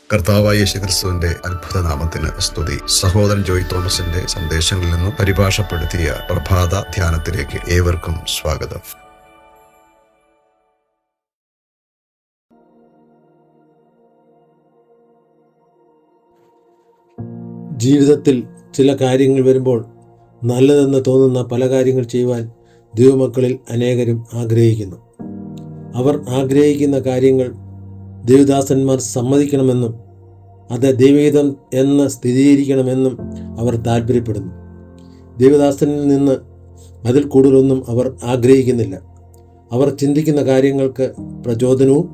കർത്താവായ യേശുക്രിസ്തുവിന്റെ അത്ഭുത നാമത്തിന് സ്തുതി. സഹോദരൻ ജോയ് തോമസിന്റെ സന്ദേശങ്ങളിൽ നിന്നും പരിഭാഷപ്പെടുത്തിയ പ്രഭാത ധ്യാനത്തിലേക്ക് ഏവർക്കും സ്വാഗതം. ജീവിതത്തിൽ ചില കാര്യങ്ങൾ വരുമ്പോൾ നല്ലതെന്ന് തോന്നുന്ന പല കാര്യങ്ങൾ ചെയ്യുവാൻ ദൈവമക്കളിൽ അനേകരും ആഗ്രഹിക്കുന്നു. അവർ ആഗ്രഹിക്കുന്ന കാര്യങ്ങൾ ദേവദാസന്മാർ സമ്മതിക്കണമെന്നും അത് ദൈവഹിതം എന്ന് സ്ഥിരീകരിക്കണമെന്നും അവർ താല്പര്യപ്പെടുന്നു. ദേവദാസനിൽ നിന്ന് അതിൽ കൂടുതലൊന്നും അവർ ആഗ്രഹിക്കുന്നില്ല. അവർ ചിന്തിക്കുന്ന കാര്യങ്ങൾക്ക് പ്രചോദനവും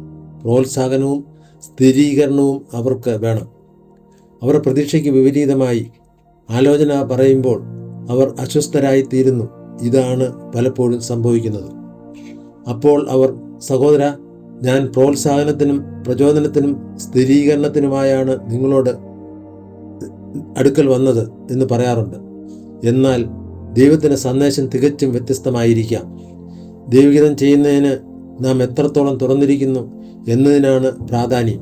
പ്രോത്സാഹനവും സ്ഥിരീകരണവും അവർക്ക് വേണം. അവർ പ്രതീക്ഷയ്ക്ക് വിപരീതമായി ആലോചന പറയുമ്പോൾ അവർ അസ്വസ്ഥരായിത്തീരുന്നു. ഇതാണ് പലപ്പോഴും സംഭവിക്കുന്നത്. അപ്പോൾ അവർ, സഹോദര, ഞാൻ പ്രോത്സാഹനത്തിനും പ്രചോദനത്തിനും സ്ഥിരീകരണത്തിനുമായാണ് നിങ്ങളോട് അടുക്കൽ വന്നത് എന്ന് പറയാറുണ്ട്. എന്നാൽ ദൈവത്തിൻ്റെ സന്ദേശം തികച്ചും വ്യത്യസ്തമായിരിക്കാം. ദൈവഹിതം ചെയ്യുന്നതിന് നാം എത്രത്തോളം തുറന്നിരിക്കുന്നു എന്നതിനാണ് പ്രാധാന്യം.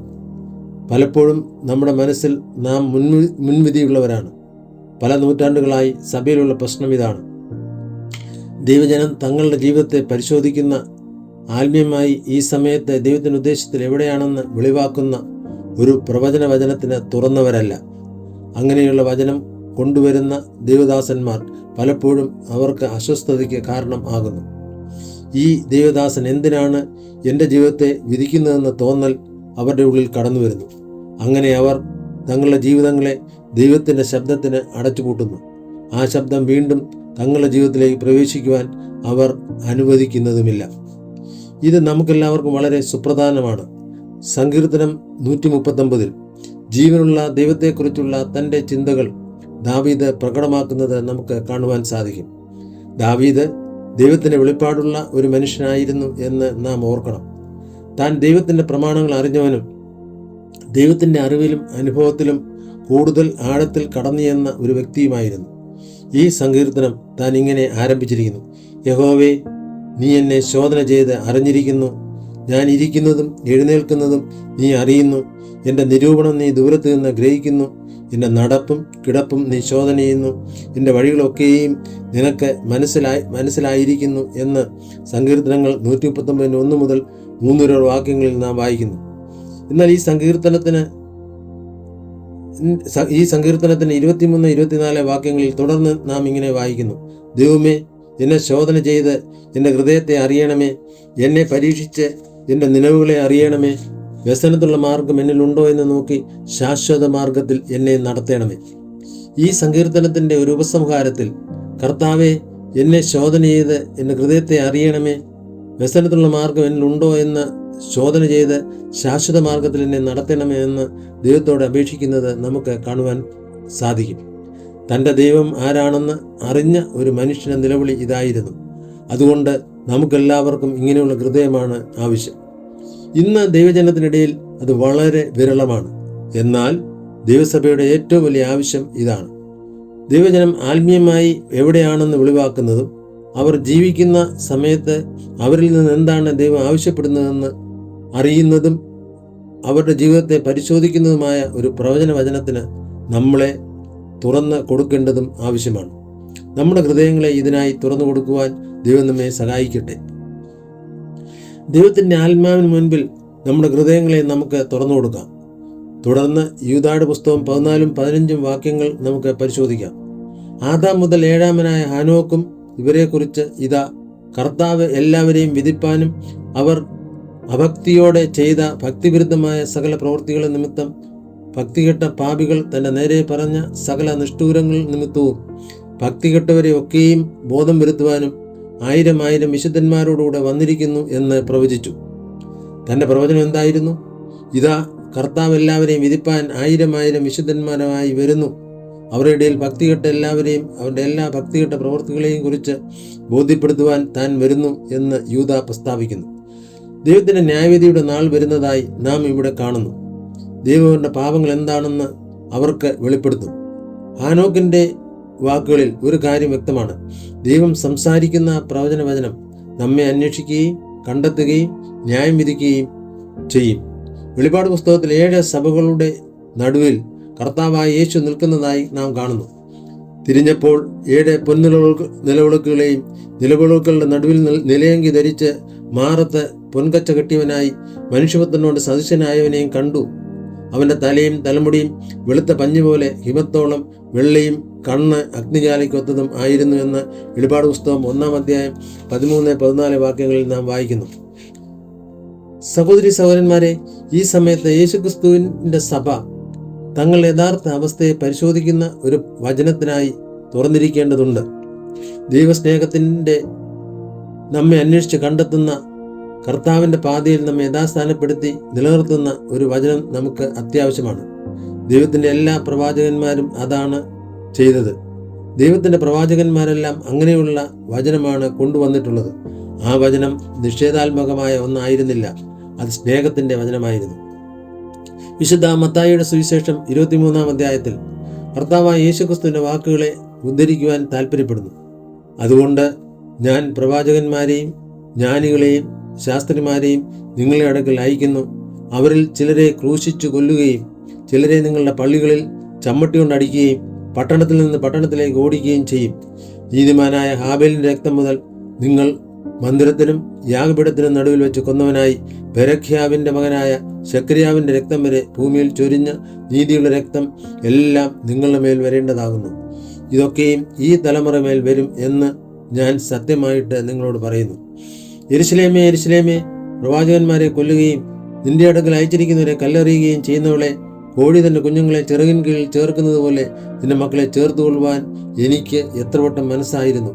പലപ്പോഴും നമ്മുടെ മനസ്സിൽ നാം മുൻവിധിയുള്ളവരാണ്. പല നൂറ്റാണ്ടുകളായി സഭയിലുള്ള പ്രശ്നം ഇതാണ്. ദൈവജനം തങ്ങളുടെ ജീവിതത്തെ പരിശോധിക്കുന്ന, ആത്മീയമായി ഈ സമയത്ത് ദൈവത്തിൻ്റെ ഉദ്ദേശത്തിൽ എവിടെയാണെന്ന് വെളിവാക്കുന്ന ഒരു പ്രവചന വചനത്തിന് തുറന്നവരല്ല. അങ്ങനെയുള്ള വചനം കൊണ്ടുവരുന്ന ദൈവദാസന്മാർ പലപ്പോഴും അവർക്ക് അസ്വസ്ഥതയ്ക്ക് കാരണം ആകുന്നു. ഈ ദൈവദാസൻ എന്തിനാണ് എൻ്റെ ജീവിതത്തെ വിധിക്കുന്നതെന്ന് തോന്നൽ അവരുടെ ഉള്ളിൽ കടന്നു വരുന്നു. അങ്ങനെ അവർ തങ്ങളുടെ ജീവിതങ്ങളെ ദൈവത്തിൻ്റെ ശബ്ദത്തിന് അടച്ചുപൂട്ടുന്നു. ആ ശബ്ദം വീണ്ടും തങ്ങളുടെ ജീവിതത്തിലേക്ക് പ്രവേശിക്കുവാൻ അവർ അനുവദിക്കുന്നതുമില്ല. ഇത് നമുക്കെല്ലാവർക്കും വളരെ സുപ്രധാനമാണ്. സങ്കീർത്തനം 139 ജീവനുള്ള ദൈവത്തെക്കുറിച്ചുള്ള തൻ്റെ ചിന്തകൾ ദാവീദ് പ്രകടമാക്കുന്നത് നമുക്ക് കാണുവാൻ സാധിക്കും. ദാവീദ് ദൈവത്തിൻ്റെ വെളിപ്പാടുള്ള ഒരു മനുഷ്യനായിരുന്നു എന്ന് നാം ഓർക്കണം. താൻ ദൈവത്തിൻ്റെ പ്രമാണങ്ങൾ അറിഞ്ഞവനും ദൈവത്തിൻ്റെ അറിവിലും അനുഭവത്തിലും കൂടുതൽ ആഴത്തിൽ കടന്നുചെന്ന ഒരു വ്യക്തിയുമായിരുന്നു. ഈ സങ്കീർത്തനം താൻ ഇങ്ങനെ ആരംഭിച്ചിരിക്കുന്നു: യഹോവേ, നീ എന്നെ ശോധന ചെയ്ത് അറിഞ്ഞിരിക്കുന്നു. ഞാൻ ഇരിക്കുന്നതും എഴുന്നേൽക്കുന്നതും നീ അറിയുന്നു. എൻ്റെ നിരൂപണം നീ ദൂരത്ത് നിന്ന് ഗ്രഹിക്കുന്നു. എൻ്റെ നടപ്പും കിടപ്പും നീ ശോധന ചെയ്യുന്നു. എൻ്റെ വഴികളൊക്കെയും നിനക്ക് മനസ്സിലായിരിക്കുന്നു എന്ന് സങ്കീർത്തനങ്ങൾ 139 1 മുതൽ 3 വരെ വാക്യങ്ങളിൽ നാം വായിക്കുന്നു. എന്നാൽ ഈ സങ്കീർത്തനത്തിന് 23 24 വാക്യങ്ങളിൽ തുടർന്ന് നാം ഇങ്ങനെ വായിക്കുന്നു: ദൈവമേ, എന്നെ ശോധന ചെയ്ത് എൻ്റെ ഹൃദയത്തെ അറിയണമേ. എന്നെ പരീക്ഷിച്ച് എൻ്റെ നിലവുകളെ അറിയണമേ. വ്യസനത്തുള്ള മാർഗം എന്നിലുണ്ടോ എന്ന് നോക്കി ശാശ്വത മാർഗത്തിൽ എന്നെ നടത്തണമേ. ഈ സങ്കീർത്തനത്തിൻ്റെ ഒരു ഉപസംഹാരത്തിൽ, കർത്താവെ, എന്നെ ശോധന ചെയ്ത് എൻ്റെ ഹൃദയത്തെ അറിയണമേ, വ്യസനത്തുള്ള മാർഗം എന്നിലുണ്ടോ എന്ന് ശോധന ചെയ്ത് ശാശ്വത മാർഗത്തിൽ എന്നെ നടത്തണമേ എന്ന് ദൈവത്തോട് അപേക്ഷിക്കുന്നത് നമുക്ക് കാണുവാൻ സാധിക്കും. തൻ്റെ ദൈവം ആരാണെന്ന് അറിഞ്ഞ ഒരു മനുഷ്യൻ്റെ നിലവിളി ഇതായിരുന്നു. അതുകൊണ്ട് നമുക്കെല്ലാവർക്കും ഇങ്ങനെയുള്ള ഹൃദയമാണ് ആവശ്യം. ഇന്ന് ദൈവജനത്തിനിടയിൽ അത് വളരെ വിരളമാണ്. എന്നാൽ ദൈവസഭയുടെ ഏറ്റവും വലിയ ആവശ്യം ഇതാണ്. ദൈവജനം ആത്മീയമായി എവിടെയാണെന്ന് വെളിവാക്കുന്നതും അവർ ജീവിക്കുന്ന സമയത്ത് അവരിൽ നിന്ന് എന്താണ് ദൈവം ആവശ്യപ്പെടുന്നതെന്ന് അറിയുന്നതും അവരുടെ ജീവിതത്തെ പരിശോധിക്കുന്നതുമായ ഒരു പ്രവചന വചനത്തിന് നമ്മളെ തുറന്ന് കൊടുക്കേണ്ടതും ആവശ്യമാണ്. നമ്മുടെ ഹൃദയങ്ങളെ ഇതിനായി തുറന്നു കൊടുക്കുവാൻ ദൈവം നമ്മെ സഹായിക്കട്ടെ. ദൈവത്തിൻ്റെ ആത്മാവിന് മുൻപിൽ നമ്മുടെ ഹൃദയങ്ങളെ നമുക്ക് തുറന്നു കൊടുക്കാം. തുടർന്ന് യൂദായുടെ പുസ്തകം 14-15 വാക്യങ്ങൾ നമുക്ക് പരിശോധിക്കാം. ആദാം മുതൽ 7-മനായ ഹാനോക്കും ഇവരെക്കുറിച്ച്, ഇതാ, കർത്താവ് എല്ലാവരെയും വിധിപ്പാനും അവർ അഭക്തിയോടെ ചെയ്ത ഭക്തിവിരുദ്ധമായ സകല പ്രവൃത്തികളെ നിമിത്തം ഭക്തികെട്ട പാപികൾ തൻ്റെ നേരെ പറഞ്ഞ സകല നിഷ്ഠൂരങ്ങൾ നിമിത്തവും ഭക്തികെട്ടവരെ ഒക്കെയും ബോധം വരുത്തുവാനും 1000 വിശുദ്ധന്മാരോടുകൂടെ വന്നിരിക്കുന്നു എന്ന് പ്രവചിച്ചു. തൻ്റെ പ്രവചനം എന്തായിരുന്നു? ഇതാ, കർത്താവ് എല്ലാവരെയും വിധിപ്പാൻ 1000 വിശുദ്ധന്മാരുമായി വരുന്നു. അവരുടെ ഇടയിൽ ഭക്തികെട്ട എല്ലാവരെയും അവരുടെ എല്ലാ ഭക്തികെട്ട പ്രവൃത്തികളെയും കുറിച്ച് ബോധ്യപ്പെടുത്തുവാൻ താൻ വരുന്നു എന്ന് യൂദാ പ്രസ്താവിക്കുന്നു. ദൈവത്തിൻ്റെ ന്യായവിധിയുടെ നാൾ വരുന്നതായി നാം ഇവിടെ കാണുന്നു. ദൈവങ്ങളുടെ പാപങ്ങൾ എന്താണെന്ന് അവർക്ക് വെളിപ്പെടുത്തും. ഹാനോക്കിൻ്റെ വാക്കുകളിൽ ഒരു കാര്യം വ്യക്തമാണ്: ദൈവം സംസാരിക്കുന്ന പ്രവചന വചനം നമ്മെ അന്വേഷിക്കുകയും കണ്ടെത്തുകയും ന്യായം വിധിക്കുകയും ചെയ്യും. വെളിപ്പാട് പുസ്തകത്തിൽ 7 സഭകളുടെ നടുവിൽ കർത്താവായ യേശു നിൽക്കുന്നതായി നാം കാണുന്നു. തിരിഞ്ഞപ്പോൾ 7 നിലവിളക്കുകളെയും നിലവിളക്കുകളുടെ നടുവിൽ നിലയങ്കി ധരിച്ച് മാറത്ത് പൊൻകച്ച കെട്ടിയവനായി മനുഷ്യപുത്രനോട് സദൃശനായവനെയും കണ്ടു. അവൻ്റെ തലയും തലമുടിയും വെളുത്ത പഞ്ഞുപോലെ ഹിമത്തോളം വെള്ളയും കണ്ണ് അഗ്നിജാലയ്ക്കൊത്തതും ആയിരുന്നു എന്ന് വെളിപ്പാട് പുസ്തകം 1-ാം അധ്യായം 13-14 വാക്യങ്ങളിൽ നാം വായിക്കുന്നു. സഹോദരി സഹോദരന്മാരെ, ഈ സമയത്ത് യേശുക്രിസ്തുവിൻ്റെ സഭ തങ്ങളുടെ യഥാർത്ഥ അവസ്ഥയെ പരിശോധിക്കുന്ന ഒരു വചനത്തിനായി തുറന്നിരിക്കേണ്ടതുണ്ട്. ദൈവസ്നേഹത്തിൻ്റെ നമ്മെ അന്വേഷിച്ച് കണ്ടെത്തുന്ന കർത്താവിൻ്റെ പാതയിൽ നമ്മെ യഥാസ്ഥാനപ്പെടുത്തി നിലനിർത്തുന്ന ഒരു വചനം നമുക്ക് അത്യാവശ്യമാണ്. ദൈവത്തിൻ്റെ എല്ലാ പ്രവാചകന്മാരും അതാണ് ചെയ്തത്. ദൈവത്തിൻ്റെ പ്രവാചകന്മാരെല്ലാം അങ്ങനെയുള്ള വചനമാണ് കൊണ്ടുവന്നിട്ടുള്ളത്. ആ വചനം നിഷേധാത്മകമായ ഒന്നായിരുന്നില്ല, അത് സ്നേഹത്തിൻ്റെ വചനമായിരുന്നു. വിശുദ്ധ മത്തായിയുടെ സുവിശേഷം 23-ാം അധ്യായത്തിൽ കർത്താവായ യേശുക്രിസ്തുവിൻ്റെ വാക്കുകളെ ഉദ്ധരിക്കുവാൻ താല്പര്യപ്പെടുന്നു. അതുകൊണ്ട് ഞാൻ പ്രവാചകന്മാരെയും ജ്ഞാനികളെയും ശാസ്ത്രിമാരെയും നിങ്ങളെ അടുക്കൽ അയക്കുന്നു. അവരിൽ ചിലരെ ക്രൂശിച്ചു കൊല്ലുകയും ചിലരെ നിങ്ങളുടെ പള്ളികളിൽ ചമ്മട്ടി കൊണ്ടടിക്കുകയും പട്ടണത്തിൽ നിന്ന് പട്ടണത്തിലേക്ക് ഓടിക്കുകയും ചെയ്യും. നീതിമാനായ ഹാബേലിൻ്റെ രക്തം മുതൽ നിങ്ങൾ മന്ദിരത്തിനും യാഗപീഠത്തിനും നടുവിൽ വെച്ച് കൊന്നവനായി ബെരഖ്യാവിൻ്റെ മകനായ ശക്രിയാവിൻ്റെ രക്തം വരെ ഭൂമിയിൽ ചൊരിഞ്ഞ നീതിയുടെ രക്തം എല്ലാം നിങ്ങളുടെ മേൽ വരേണ്ടതാകുന്നു. ഇതൊക്കെയും ഈ തലമുറ മേൽ വരും എന്ന് ഞാൻ സത്യമായിട്ട് നിങ്ങളോട് പറയുന്നു. യെരുശലേമേ, യെരുശലേമേ, പ്രവാചകന്മാരെ കൊല്ലുകയും നിന്റെ അടുക്കൽ അയച്ചിരിക്കുന്നവരെ കല്ലെറിയുകയും ചെയ്യുന്നവളെ, കോഴി തൻ്റെ കുഞ്ഞുങ്ങളെ ചിറകിൻ കീഴിൽ ചേർക്കുന്നത് പോലെ നിന്റെ മക്കളെ ചേർത്തുകൊള്ളുവാൻ എനിക്ക് എത്ര വട്ടം മനസ്സായിരുന്നു,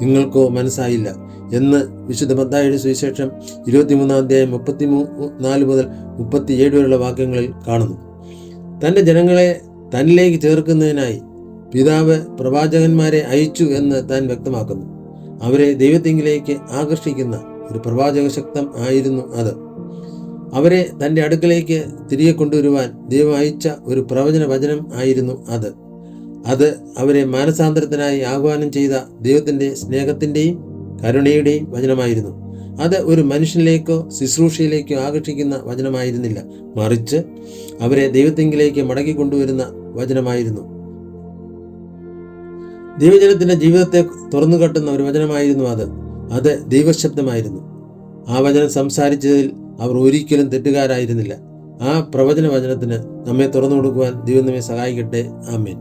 നിങ്ങൾക്കോ മനസ്സായില്ല എന്ന് വിശുദ്ധ മത്തായിയുടെ സുവിശേഷം 23-ാം അധ്യായം 34 മുതൽ 37 വരെയുള്ള വാക്യങ്ങളിൽ കാണുന്നു. തൻ്റെ ജനങ്ങളെ തന്നിലേക്ക് ചേർക്കുന്നതിനായി പിതാവ് പ്രവാചകന്മാരെ അയച്ചു എന്ന് താൻ വ്യക്തമാക്കുന്നു. അവരെ ദൈവത്തിങ്കിലേക്ക് ആകർഷിക്കുന്ന ഒരു പ്രവാചക ശക്തം ആയിരുന്നു അത്. അവരെ തൻ്റെ അടുക്കലേക്ക് തിരികെ കൊണ്ടുവരുവാൻ ദൈവം അയച്ച ഒരു പ്രവചന വചനം ആയിരുന്നു അത് അവരെ മാനസാന്തരത്തിനായി ആഹ്വാനം ചെയ്ത ദൈവത്തിൻ്റെ സ്നേഹത്തിൻ്റെയും കരുണയുടെയും വചനമായിരുന്നു. അത് ഒരു മനുഷ്യനിലേക്കോ ശുശ്രൂഷയിലേക്കോ ആകർഷിക്കുന്ന വചനമായിരുന്നില്ല, മറിച്ച് അവരെ ദൈവത്തിങ്കിലേക്ക് മടക്കി കൊണ്ടുവരുന്ന വചനമായിരുന്നു. ദൈവജനത്തിൻ്റെ ജീവിതത്തെ തുറന്നു കാട്ടുന്ന ഒരു വചനമായിരുന്നു അത് ദൈവശബ്ദമായിരുന്നു. ആ വചനം സംസാരിച്ചതിൽ അവർ ഒരിക്കലും തെറ്റുകാരായിരുന്നില്ല. ആ പ്രവചന വചനത്തിന് നമ്മെ തുറന്നു കൊടുക്കുവാൻ ദൈവം നമ്മെ സഹായിക്കട്ടെ. ആമേൻ.